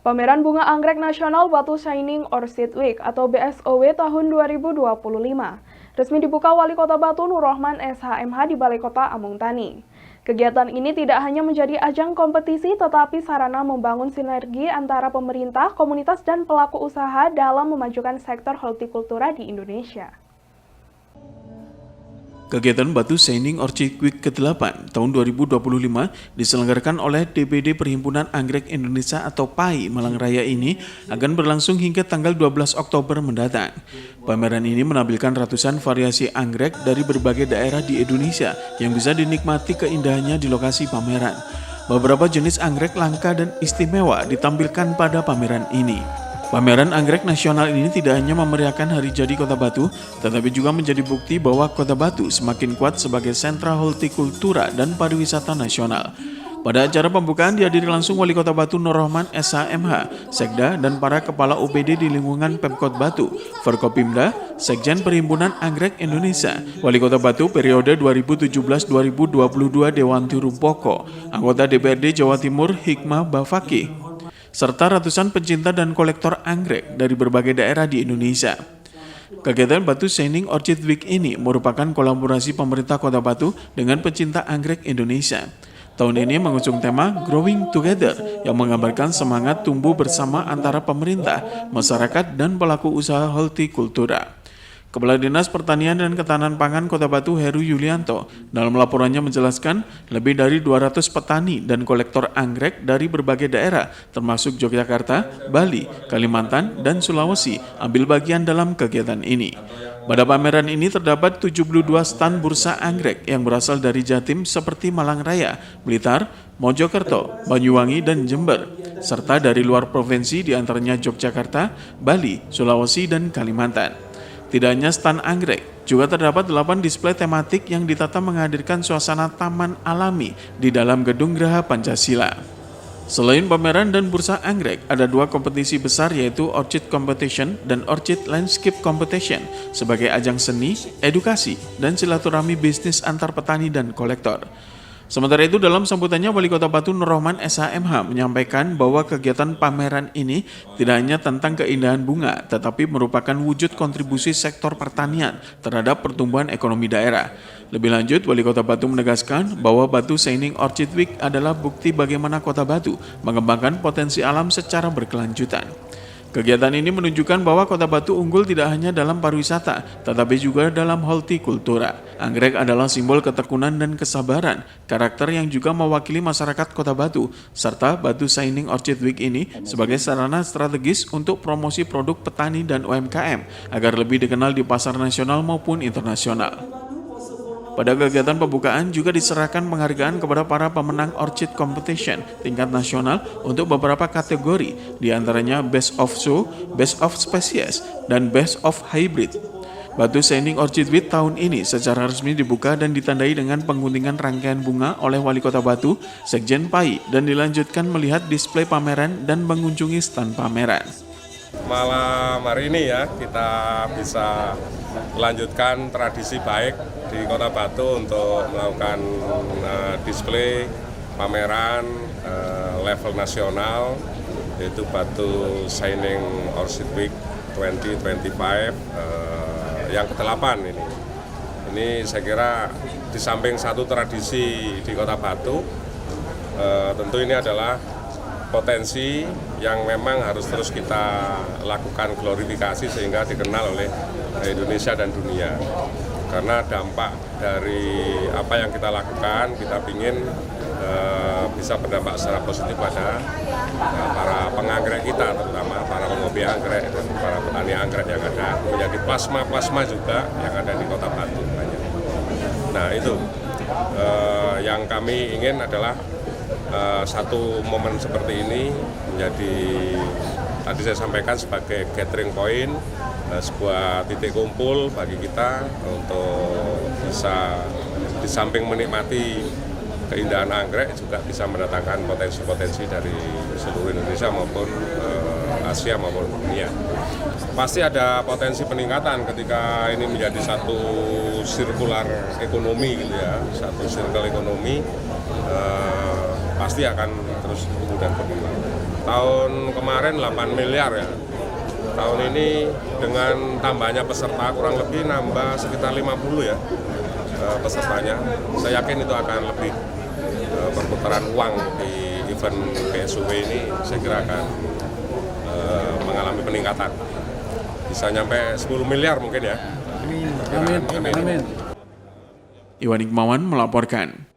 Pameran Bunga Anggrek Nasional Batu Shining Orchid Week atau BSOW tahun 2025 resmi dibuka Wali Kota Batu Nur Rohman SHMH di Balai Kota Amung Tani. Kegiatan ini tidak hanya menjadi ajang kompetisi tetapi sarana membangun sinergi antara pemerintah, komunitas, dan pelaku usaha dalam memajukan sektor hortikultura di Indonesia. Kegiatan Batu Shining Orchid Week ke-8 tahun 2025 diselenggarakan oleh DPD Perhimpunan Anggrek Indonesia atau PAI Malang Raya ini akan berlangsung hingga tanggal 12 Oktober mendatang. Pameran ini menampilkan ratusan variasi anggrek dari berbagai daerah di Indonesia yang bisa dinikmati keindahannya di lokasi pameran. Beberapa jenis anggrek langka dan istimewa ditampilkan pada pameran ini. Pameran Anggrek Nasional ini tidak hanya memeriahkan hari jadi Kota Batu, tetapi juga menjadi bukti bahwa Kota Batu semakin kuat sebagai sentra hortikultura dan pariwisata nasional. Pada acara pembukaan dihadiri langsung Wali Kota Batu Nur Rohman SHMH, Sekda, dan para kepala UPD di lingkungan Pemkot Batu, Forkopimda, Sekjen Perhimpunan Anggrek Indonesia, Wali Kota Batu periode 2017-2022 Dewan Tirumpoko, anggota DPRD Jawa Timur Hikmah Bafaki, serta ratusan pencinta dan kolektor anggrek dari berbagai daerah di Indonesia. Kegiatan Batu Shining Orchid Week ini merupakan kolaborasi pemerintah Kota Batu dengan pencinta anggrek Indonesia. Tahun ini mengusung tema Growing Together yang menggambarkan semangat tumbuh bersama antara pemerintah, masyarakat, dan pelaku usaha hortikultura. Kepala Dinas Pertanian dan Ketahanan Pangan Kota Batu Heru Yulianto dalam laporannya menjelaskan lebih dari 200 petani dan kolektor anggrek dari berbagai daerah termasuk Yogyakarta, Bali, Kalimantan, dan Sulawesi ambil bagian dalam kegiatan ini. Pada pameran ini terdapat 72 stan bursa anggrek yang berasal dari Jatim seperti Malang Raya, Blitar, Mojokerto, Banyuwangi, dan Jember, serta dari luar provinsi diantaranya Yogyakarta, Bali, Sulawesi, dan Kalimantan. Tidak hanya stan anggrek, juga terdapat 8 display tematik yang ditata menghadirkan suasana taman alami di dalam gedung Geraha Pancasila. Selain pameran dan bursa anggrek, ada 2 kompetisi besar yaitu Orchid Competition dan Orchid Landscape Competition sebagai ajang seni, edukasi, dan silaturahmi bisnis antar petani dan kolektor. Sementara itu dalam sambutannya Wali Kota Batu Nur Rohman SHMH menyampaikan bahwa kegiatan pameran ini tidak hanya tentang keindahan bunga tetapi merupakan wujud kontribusi sektor pertanian terhadap pertumbuhan ekonomi daerah. Lebih lanjut, Wali Kota Batu menegaskan bahwa Batu Shining Orchid Week adalah bukti bagaimana Kota Batu mengembangkan potensi alam secara berkelanjutan. Kegiatan ini menunjukkan bahwa Kota Batu unggul tidak hanya dalam pariwisata, tetapi juga dalam hortikultura. Anggrek adalah simbol ketekunan dan kesabaran, karakter yang juga mewakili masyarakat Kota Batu, serta Batu Shining Orchid Week ini sebagai sarana strategis untuk promosi produk petani dan UMKM agar lebih dikenal di pasar nasional maupun internasional. Pada kegiatan pembukaan juga diserahkan penghargaan kepada para pemenang Orchid Competition tingkat nasional untuk beberapa kategori, diantaranya Best of Show, Best of Species, dan Best of Hybrid. Batu Shining Orchid Week tahun ini secara resmi dibuka dan ditandai dengan penguntingan rangkaian bunga oleh Wali Kota Batu, Sekjen PAI, dan dilanjutkan melihat display pameran dan mengunjungi stand pameran. Malam hari ini ya kita bisa melanjutkan tradisi baik di Kota Batu untuk melakukan display pameran level nasional yaitu Batu Shining Orchid Week 2025 yang ke-8 ini. Ini saya kira di samping satu tradisi di Kota Batu, tentu ini adalah potensi yang memang harus terus kita lakukan glorifikasi sehingga dikenal oleh Indonesia dan dunia. Karena dampak dari apa yang kita lakukan, kita ingin bisa berdampak secara positif pada para penganggrek kita, terutama para penghobi anggrek dan para petani anggrek yang ada, penyakit plasma juga yang ada di Kota Batu banyak. Nah itu yang kami ingin adalah satu momen seperti ini menjadi, tadi saya sampaikan, sebagai gathering point, sebuah titik kumpul bagi kita untuk bisa di samping menikmati keindahan anggrek juga bisa mendatangkan potensi-potensi dari seluruh Indonesia maupun Asia maupun dunia. Pasti ada potensi peningkatan ketika ini menjadi satu sirkular ekonomi gitu ya, satu circle ekonomi pasti akan terus tumbuh dan berkembang. Tahun kemarin 8 miliar ya. Tahun ini dengan tambahnya peserta kurang lebih nambah sekitar 50 ya pesertanya. Saya yakin itu akan lebih perputaran uang di event PSUW ini saya kira akan mengalami peningkatan. Bisa nyampe 10 miliar mungkin ya. Amin. Iwan Hikmawan melaporkan.